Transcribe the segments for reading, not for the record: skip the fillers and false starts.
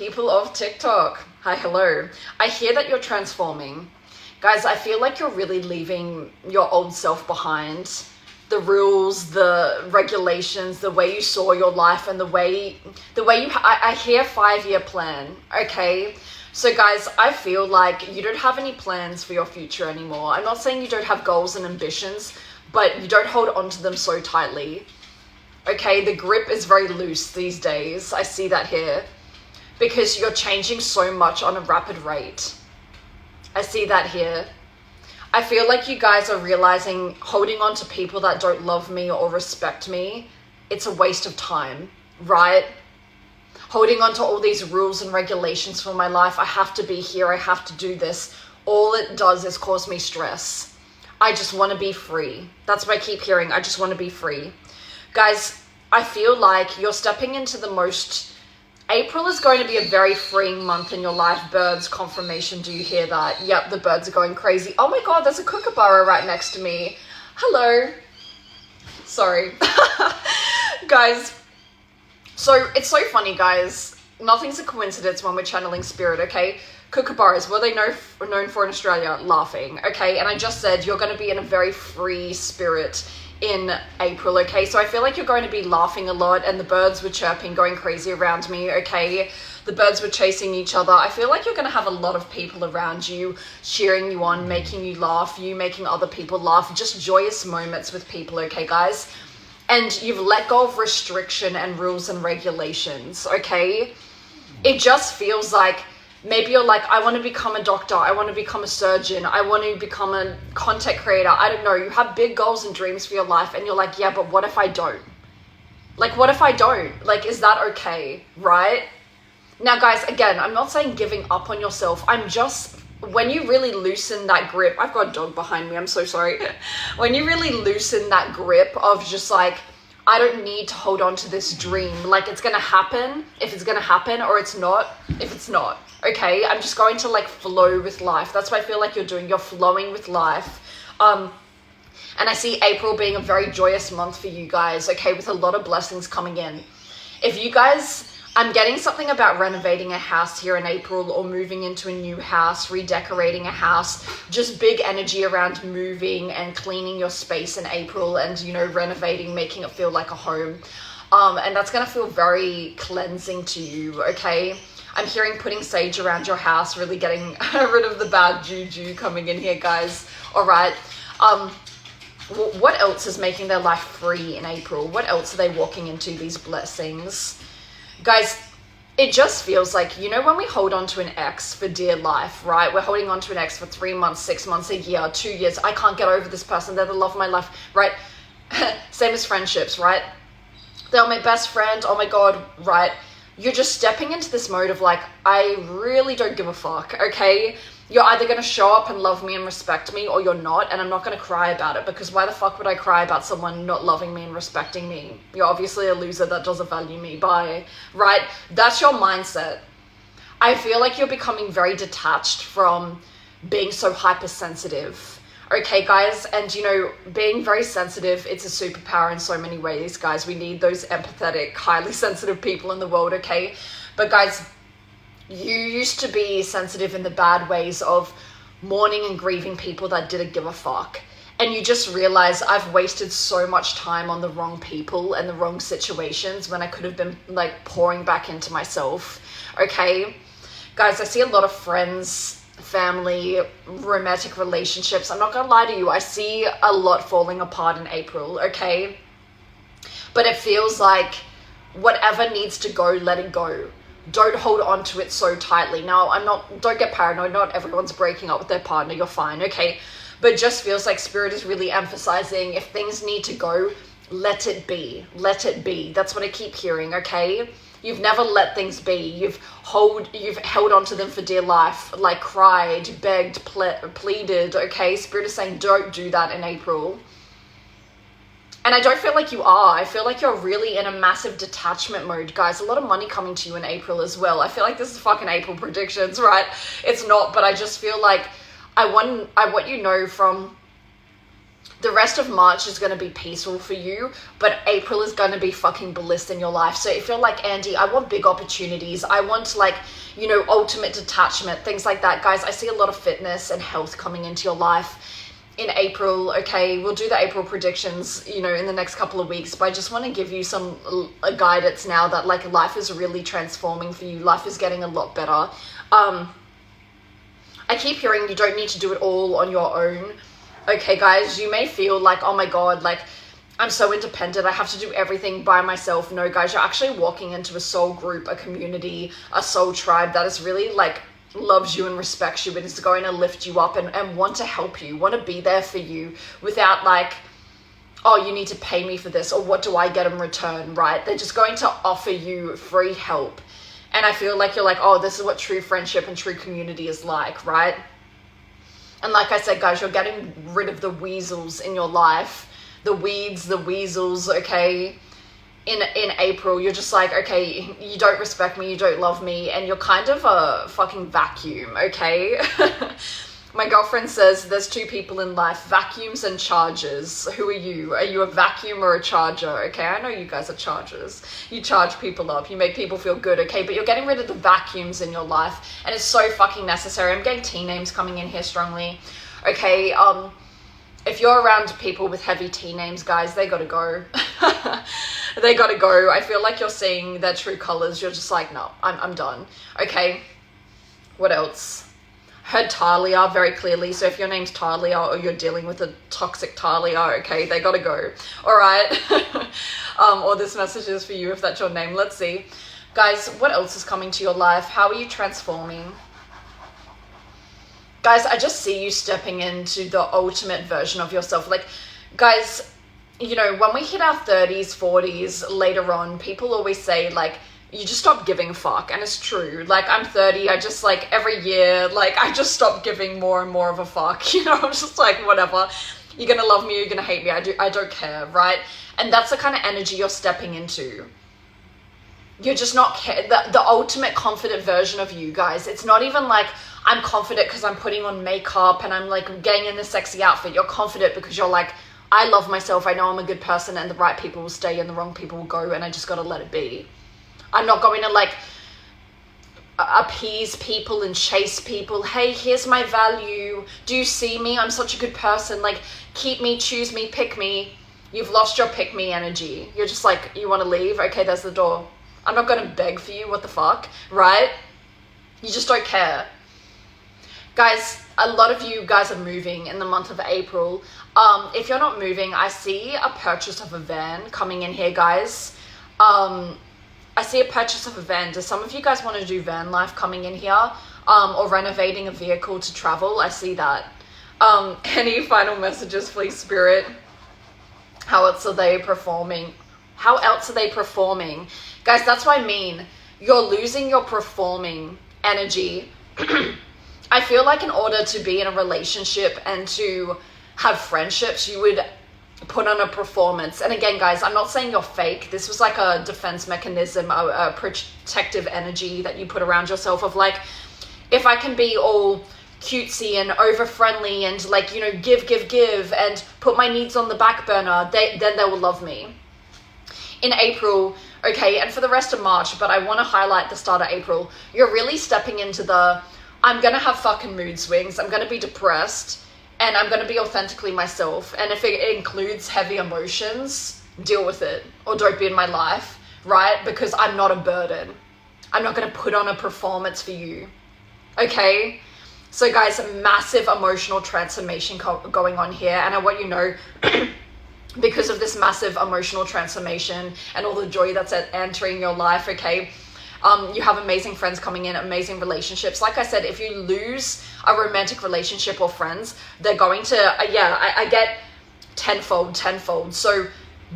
People of TikTok, hi, hello. I hear that you're transforming. Guys, I feel like you're really leaving your old self behind. The rules, the regulations, the way you saw your life, and the way I hear 5-year plan, okay? So guys, I feel like you don't have any plans for your future anymore. I'm not saying you don't have goals and ambitions, but you don't hold on to them so tightly. Okay, the grip is very loose these days. I see that here. Because you're changing so much on a rapid rate. I see that here. I feel like you guys are realizing holding on to people that don't love me or respect me, it's a waste of time, right? Holding on to all these rules and regulations for my life, I have to be here, I have to do this. All it does is cause me stress. I just want to be free. That's what I keep hearing. I just want to be free. Guys, I feel like you're stepping into the most... April is going to be a very freeing month in your life. Birds, confirmation. Do you hear that? Yep, the birds are going crazy. Oh my God, there's a kookaburra right next to me. Hello. Sorry. Guys, so it's so funny, guys. Nothing's a coincidence when we're channeling spirit, okay? Kookaburras, what are they known for in Australia? Laughing, okay? And I just said you're going to be in a very free spirit in April, okay? So I feel like you're going to be laughing a lot, and the birds were chirping, going crazy around me, okay? The birds were chasing each other. I feel like you're going to have a lot of people around you cheering you on, making you laugh, you making other people laugh, just joyous moments with people, okay, guys? And you've let go of restriction and rules and regulations, okay? It just feels like maybe you're like, I want to become a doctor, I want to become a surgeon, I want to become a content creator, I don't know. You have big goals and dreams for your life, and you're like, yeah, but what if I don't? Like, what if I don't? Like, is that okay, right? Now, guys, again, I'm not saying giving up on yourself. I'm just, when you really loosen that grip, I've got a dog behind me, I'm so sorry. When you really loosen that grip of just like, I don't need to hold on to this dream. Like, it's going to happen if it's going to happen, or it's not if it's not. Okay, I'm just going to like flow with life. That's what I feel like you're doing. You're flowing with life. And I see April being a very joyous month for you guys, okay, with a lot of blessings coming in. If you guys, I'm getting something about renovating a house here in April, or moving into a new house, redecorating a house, just big energy around moving and cleaning your space in April, and, you know, renovating, making it feel like a home. And that's going to feel very cleansing to you, okay? I'm hearing putting sage around your house, really getting rid of the bad juju coming in here, guys. All right. What else is making their life free in April? What else are they walking into, these blessings? Guys, it just feels like, you know, when we hold on to an ex for dear life, right? We're holding on to an ex for 3 months, 6 months, a year, 2 years. I can't get over this person. They're the love of my life, right? Same as friendships, right? They're my best friend. Oh my God, right? You're just stepping into this mode of like, I really don't give a fuck, okay? You're either going to show up and love me and respect me, or you're not, and I'm not going to cry about it, because why the fuck would I cry about someone not loving me and respecting me? You're obviously a loser that doesn't value me, bye, right? That's your mindset. I feel like you're becoming very detached from being so hypersensitive. Okay, guys, and you know, being very sensitive, it's a superpower in so many ways, guys. We need those empathetic, highly sensitive people in the world, okay? But guys, you used to be sensitive in the bad ways of mourning and grieving people that didn't give a fuck. And you just realize, I've wasted so much time on the wrong people and the wrong situations when I could have been like pouring back into myself, okay? Guys, I see a lot of friends, family, romantic relationships. I'm not gonna lie to you, I see a lot falling apart in April, okay? But it feels like whatever needs to go, let it go. Don't hold on to it so tightly. Now, don't get paranoid, not everyone's breaking up with their partner, you're fine, okay? But it just feels like spirit is really emphasizing, if things need to go, let it be, let it be. That's what I keep hearing, okay? You've never let things be. You've held on to them for dear life, like cried, begged, pleaded, okay? Spirit is saying, don't do that in April. And I don't feel like you are. I feel like you're really in a massive detachment mode, guys. A lot of money coming to you in April as well. I feel like this is fucking April predictions, right? It's not, but I just feel like I want you to know from The rest of March is going to be peaceful for you, but April is going to be fucking bliss in your life. So if you're like, Andie, I want big opportunities, I want like, you know, ultimate detachment, things like that, guys, I see a lot of fitness and health coming into your life in April. Okay, we'll do the April predictions, you know, in the next couple of weeks, but I just want to give you some guidance now that like life is really transforming for you. Life is getting a lot better. I keep hearing you don't need to do it all on your own. Okay, guys, you may feel like, oh my God, like I'm so independent, I have to do everything by myself. No, guys, you're actually walking into a soul group, a community, a soul tribe that is really like loves you and respects you and is going to lift you up and want to help you, want to be there for you without like, oh, you need to pay me for this, or what do I get in return, right? They're just going to offer you free help. And I feel like you're like, oh, this is what true friendship and true community is like, right? And like I said, guys, you're getting rid of the weasels in your life, the weeds, the weasels, okay? In April, you're just like, okay, you don't respect me, you don't love me, and you're kind of a fucking vacuum, okay? My girlfriend says there's two people in life, vacuums and chargers. Who are you? Are you a vacuum or a charger? Okay, I know you guys are chargers. You charge people up, you make people feel good, okay? But you're getting rid of the vacuums in your life, and it's so fucking necessary. I'm getting T names coming in here strongly, okay? If you're around people with heavy T names, guys, they gotta go. They gotta go. I feel like you're seeing their true colors. You're just like, no, I'm done. Okay, what else? Heard Talia very clearly. So if your name's Talia or you're dealing with a toxic Talia, okay, they gotta go. All right. Or this message is for you if that's your name. Let's see. Guys, what else is coming to your life? How are you transforming? Guys, I just see you stepping into the ultimate version of yourself. Like, guys, you know, when we hit our 30s, 40s, later on, people always say, like, you just stop giving a fuck. And it's true. Like, I'm 30, I just, like, every year, like, I just stop giving more and more of a fuck. You know, I'm just like, whatever. You're gonna love me, you're gonna hate me, I don't care, right? And that's the kind of energy you're stepping into. You're just not the ultimate confident version of you, guys. It's not even like I'm confident because I'm putting on makeup and I'm like getting in the sexy outfit. You're confident because you're like, I love myself, I know I'm a good person, and the right people will stay and the wrong people will go, and I just gotta let it be. I'm not going to like appease people and chase people. Hey, here's my value. Do you see me? I'm such a good person. Like, keep me, choose me, pick me. You've lost your pick me energy. You're just like, you want to leave? Okay, there's the door. I'm not going to beg for you. What the fuck? Right? You just don't care. Guys, a lot of you guys are moving in the month of April. If you're not moving, I see a purchase of a van coming in here, guys. I see a purchase of a van. Do some of you guys want to do van life coming in here? Or renovating a vehicle to travel? I see that. Any final messages, please, Spirit? How else are they performing? How else are they performing? Guys, that's what I mean. You're losing your performing energy. I feel like in order to be in a relationship and to have friendships, you would put on a performance. And again, guys, I'm not saying you're fake. This was like a defense mechanism, a protective energy that you put around yourself of like, if I can be all cutesy and over friendly and like, you know, give and put my needs on the back burner, then they will love me. In April, okay, and for the rest of March, but I want to highlight the start of April, you're really stepping into the, I'm going to have fucking mood swings, I'm going to be depressed, and I'm going to be authentically myself. And if it includes heavy emotions, deal with it, or don't be in my life, right? Because I'm not a burden. I'm not going to put on a performance for you, okay? So guys, massive emotional transformation going on here. And I want you to know, because of this massive emotional transformation and all the joy that's entering your life, okay? You have amazing friends coming in, amazing relationships. Like I said, if you lose a romantic relationship or friends, they're going to, I get tenfold. So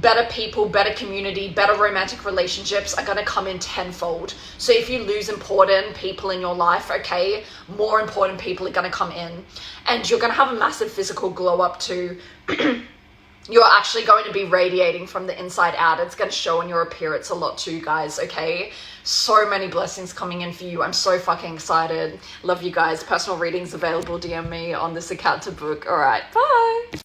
better people, better community, better romantic relationships are going to come in tenfold. So if you lose important people in your life, okay, more important people are going to come in. And you're going to have a massive physical glow up too. You're actually going to be radiating from the inside out. It's going to show in your appearance a lot too, guys, okay? So many blessings coming in for you. I'm so fucking excited. Love you guys. Personal readings available. DM me on this account to book. All right, bye.